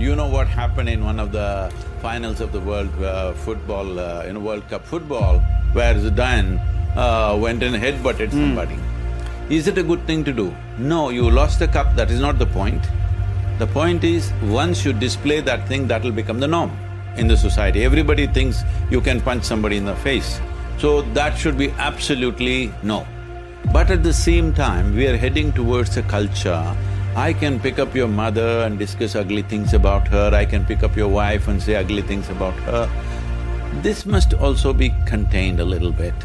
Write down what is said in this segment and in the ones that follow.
You know what happened in one of the finals of the world football, World Cup football, where Zidane went and headbutted somebody. Is it a good thing to do? No, you lost the cup, that is not the point. The point is, once you display that thing, that'll become the norm in the society. Everybody thinks you can punch somebody in the face. So that should be absolutely no. But at the same time, we are heading towards a culture. I can pick up your mother and discuss ugly things about her, I can pick up your wife and say ugly things about her. This must also be contained a little bit,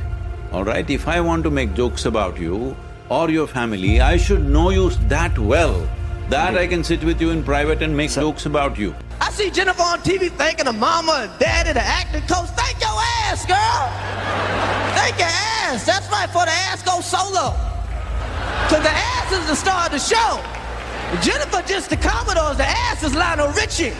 all right? If I want to make jokes about you or your family, I should know you that well that I can sit with you in private and make jokes about you. I see Jennifer on TV thanking her mama and daddy, the acting coach. Thank your ass, girl! Thank your ass! That's right, for the ass go solo. Cause the ass is the star of the show. Jennifer just the Commodores, the ass is Lionel Richie.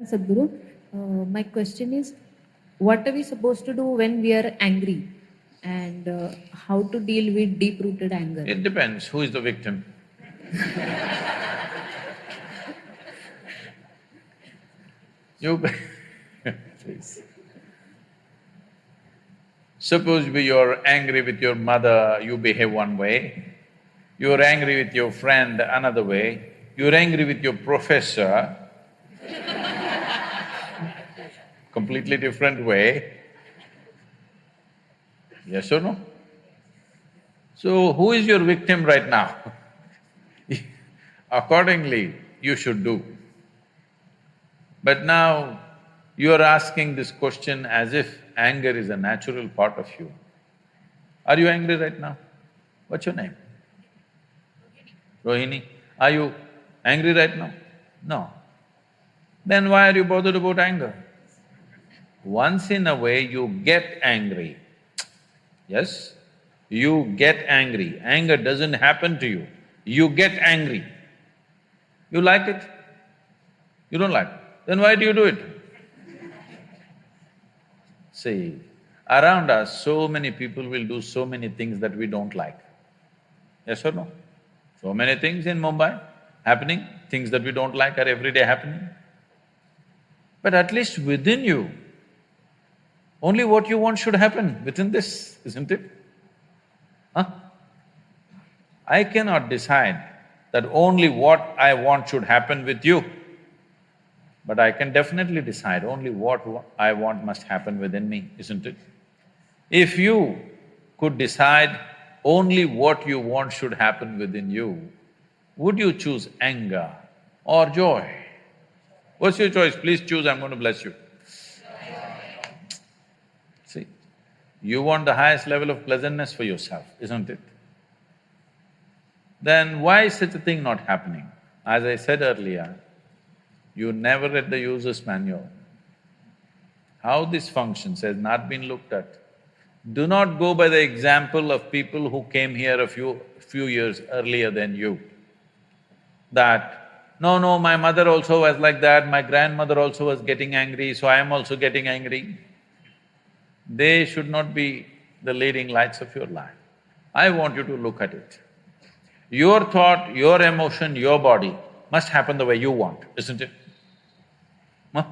Sadhguru, my question is, what are we supposed to do when we are angry, and how to deal with deep-rooted anger? It depends, who is the victim? You please. Suppose you're angry with your mother, you behave one way. You're angry with your friend another way. You're angry with your professor, completely different way. Yes or no? So, who is your victim right now? Accordingly, you should do. But now, you are asking this question as if anger is a natural part of you. Are you angry right now? What's your name? Rohini. Are you angry right now? No. Then why are you bothered about anger? Once in a way you get angry, yes? You get angry. Anger doesn't happen to you, you get angry. You like it? You don't like it? Then why do you do it? See, around us, so many people will do so many things that we don't like. Yes or no? So many things in Mumbai happening, things that we don't like are every day happening. But at least within you, only what you want should happen within this, isn't it? Huh? I cannot decide that only what I want should happen with you. But I can definitely decide only what I want must happen within me, isn't it? If you could decide only what you want should happen within you, would you choose anger or joy? What's your choice? Please choose, I'm going to bless you. See, you want the highest level of pleasantness for yourself, isn't it? Then why is such a thing not happening? As I said earlier, you never read the user's manual. How this functions has not been looked at. Do not go by the example of people who came here a few years earlier than you. That, no, my mother also was like that, my grandmother also was getting angry, so I am also getting angry. They should not be the leading lights of your life. I want you to look at it. Your thought, your emotion, your body must happen the way you want, isn't it? Huh?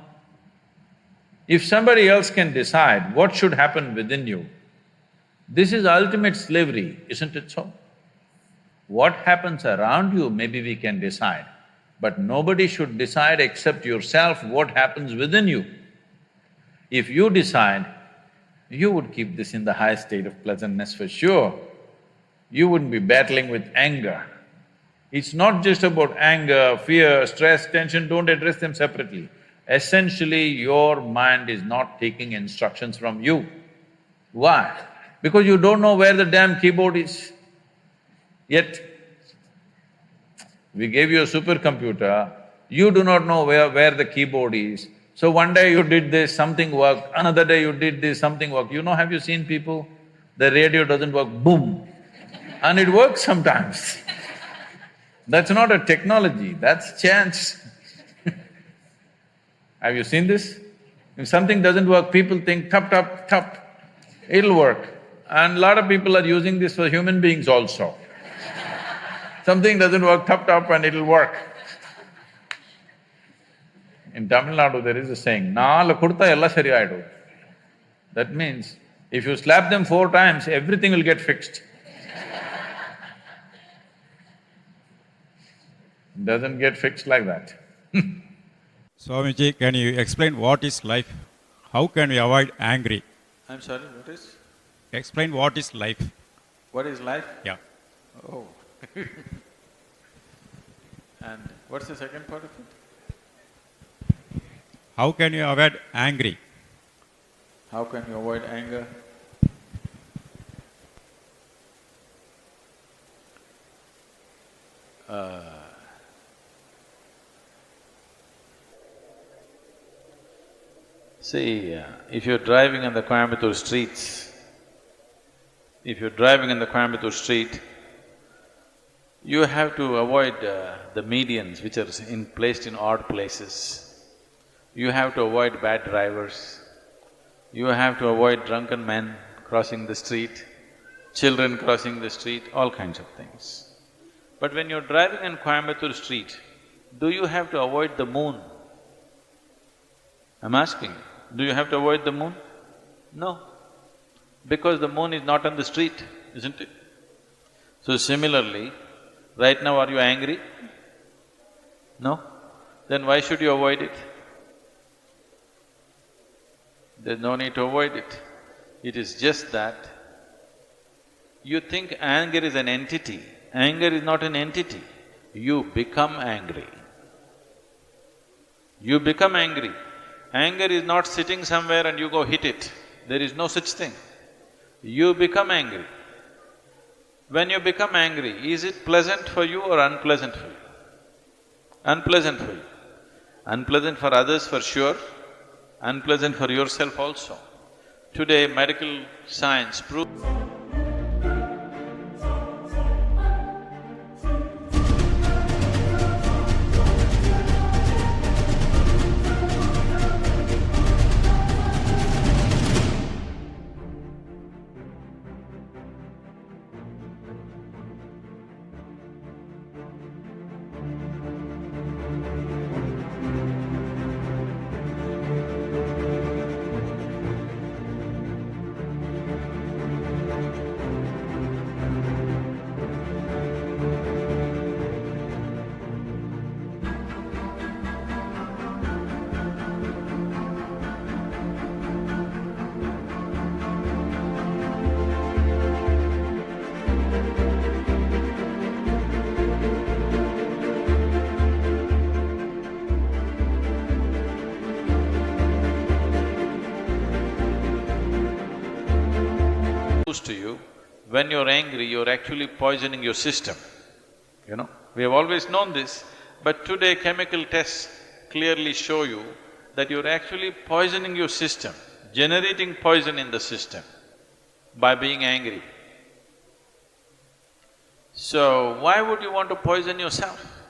If somebody else can decide what should happen within you, this is ultimate slavery, isn't it so? What happens around you, maybe we can decide, but nobody should decide except yourself what happens within you. If you decide, you would keep this in the high state of pleasantness for sure. You wouldn't be battling with anger. It's not just about anger, fear, stress, tension, don't address them separately. Essentially, your mind is not taking instructions from you. Why? Because you don't know where the damn keyboard is. Yet, we gave you a supercomputer, you do not know where the keyboard is. So one day you did this, something worked, another day you did this, something worked. You know, have you seen people? The radio doesn't work, boom, and it works sometimes. That's not a technology, that's chance. Have you seen this? If something doesn't work, people think tap, tap, tap, it'll work. And lot of people are using this for human beings also. Something doesn't work, tap, tap and it'll work. In Tamil Nadu, there is a saying, "Naalu kudutha ella sariyaidu." That means, if you slap them 4 times, everything will get fixed. Doesn't get fixed like that. Swamiji, can you explain what is life? How can we avoid angry? I'm sorry, what is? Explain what is life. What is life? Yeah. Oh. And what's the second part of it? How can you avoid angry? How can you avoid anger? See, if you're driving on the Coimbatore streets, you have to avoid the medians which are placed in odd places. You have to avoid bad drivers. You have to avoid drunken men crossing the street, children crossing the street, all kinds of things. But when you're driving on Coimbatore street, do you have to avoid the moon? I'm asking, do you have to avoid the moon? No, because the moon is not on the street, isn't it? So similarly, right now are you angry? No? Then why should you avoid it? There's no need to avoid it. It is just that you think anger is an entity. Anger is not an entity. You become angry. You become angry. Anger is not sitting somewhere and you go hit it. There is no such thing. You become angry. When you become angry, is it pleasant for you or unpleasant for you? Unpleasant for you. Unpleasant for others for sure, unpleasant for yourself also. Today, medical science proves to you, when you're angry, you're actually poisoning your system, you know. We have always known this, but today chemical tests clearly show you that you're actually poisoning your system, generating poison in the system by being angry. So, why would you want to poison yourself?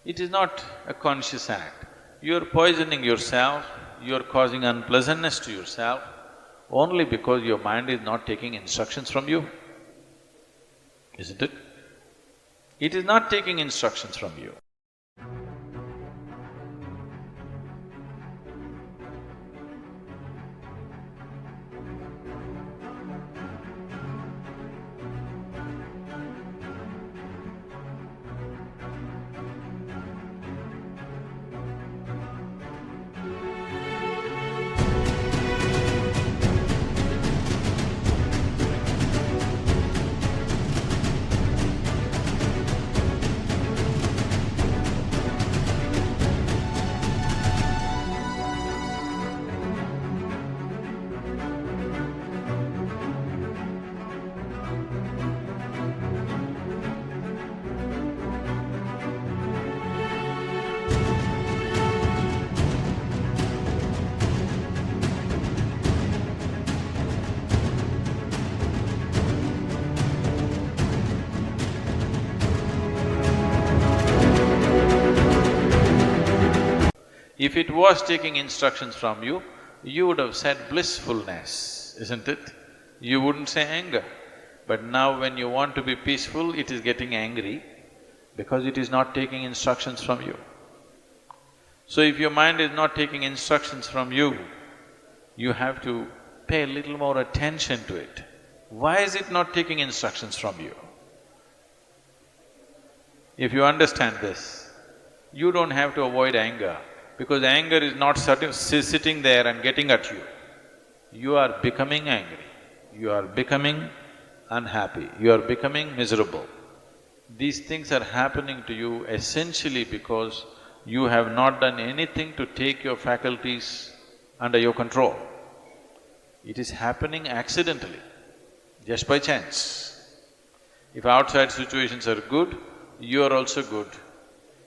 It is not a conscious act. You're poisoning yourself, you're causing unpleasantness to yourself only because your mind is not taking instructions from you, isn't it? It is not taking instructions from you. If it was taking instructions from you, you would have said blissfulness, isn't it? You wouldn't say anger. But now when you want to be peaceful, it is getting angry because it is not taking instructions from you. So if your mind is not taking instructions from you, you have to pay a little more attention to it. Why is it not taking instructions from you? If you understand this, you don't have to avoid anger, because anger is not sitting there and getting at you. You are becoming angry, you are becoming unhappy, you are becoming miserable. These things are happening to you essentially because you have not done anything to take your faculties under your control. It is happening accidentally, just by chance. If outside situations are good, you are also good.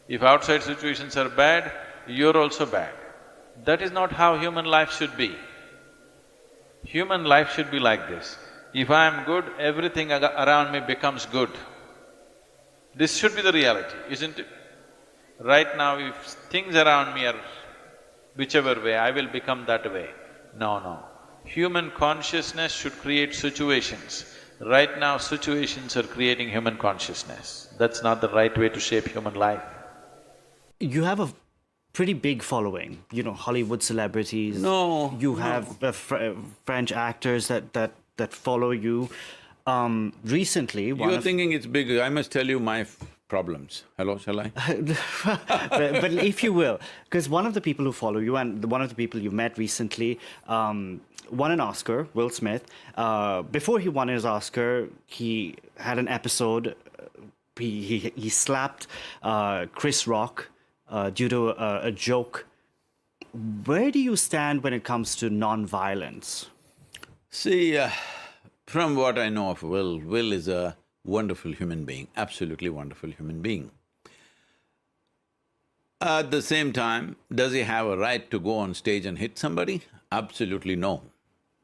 If outside situations are bad, you're also bad. That is not how human life should be. Human life should be like this. If I am good, everything around me becomes good. This should be the reality, isn't it? Right now, if things around me are whichever way, I will become that way. No. Human consciousness should create situations. Right now, situations are creating human consciousness. That's not the right way to shape human life. You have a pretty big following, you know, Hollywood celebrities. No, You have French actors that follow you. Recently, You're thinking it's big, I must tell you my problems. Hello, shall I? but if you will, because one of the people who follow you and one of the people you met recently won an Oscar, Will Smith. Before he won his Oscar, he had an episode, he slapped Chris Rock due to a joke. Where do you stand when it comes to non-violence? See, from what I know of Will is a wonderful human being, absolutely wonderful human being. At the same time, does he have a right to go on stage and hit somebody? Absolutely no.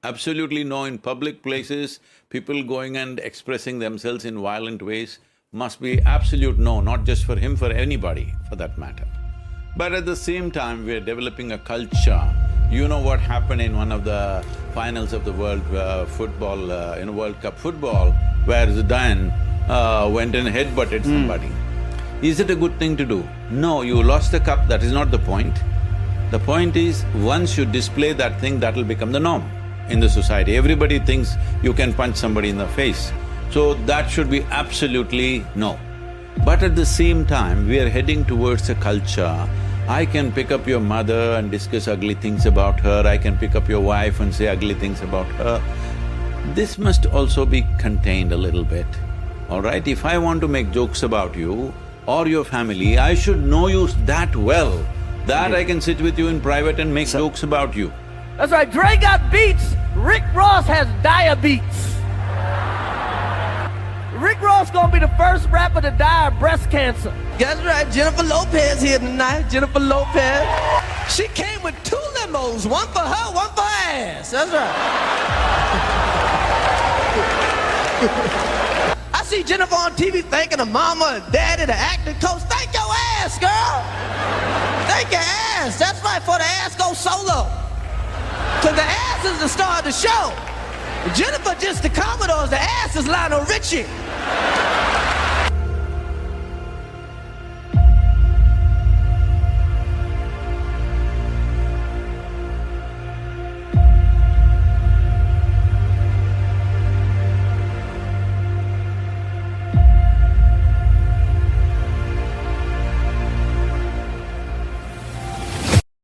Absolutely no. In public places, people going and expressing themselves in violent ways must be absolute no, not just for him, for anybody for that matter. But at the same time, we are developing a culture. You know what happened in one of the finals of the world football, World Cup football, where Zidane went and headbutted somebody. Is it a good thing to do? No, you lost the cup, that is not the point. The point is, once you display that thing, that'll become the norm in the society. Everybody thinks you can punch somebody in the face. So that should be absolutely no. But at the same time, we are heading towards a culture. I can pick up your mother and discuss ugly things about her, I can pick up your wife and say ugly things about her. This must also be contained a little bit, all right? If I want to make jokes about you or your family, I should know you that well that I can sit with you in private and make jokes about you. That's right, Dre got beats, Rick Ross has diabetes. Rick Ross gonna be the first rapper to die of breast cancer. That's right, Jennifer Lopez here tonight, Jennifer Lopez. She came with 2 limos, one for her, one for her ass. That's right. I see Jennifer on TV thanking her mama, her daddy, the acting coach. Thank your ass, girl. Thank your ass. That's right, for the ass go solo. Cause the ass is the star of the show. Jennifer just the Commodores, the ass is Lionel Richie.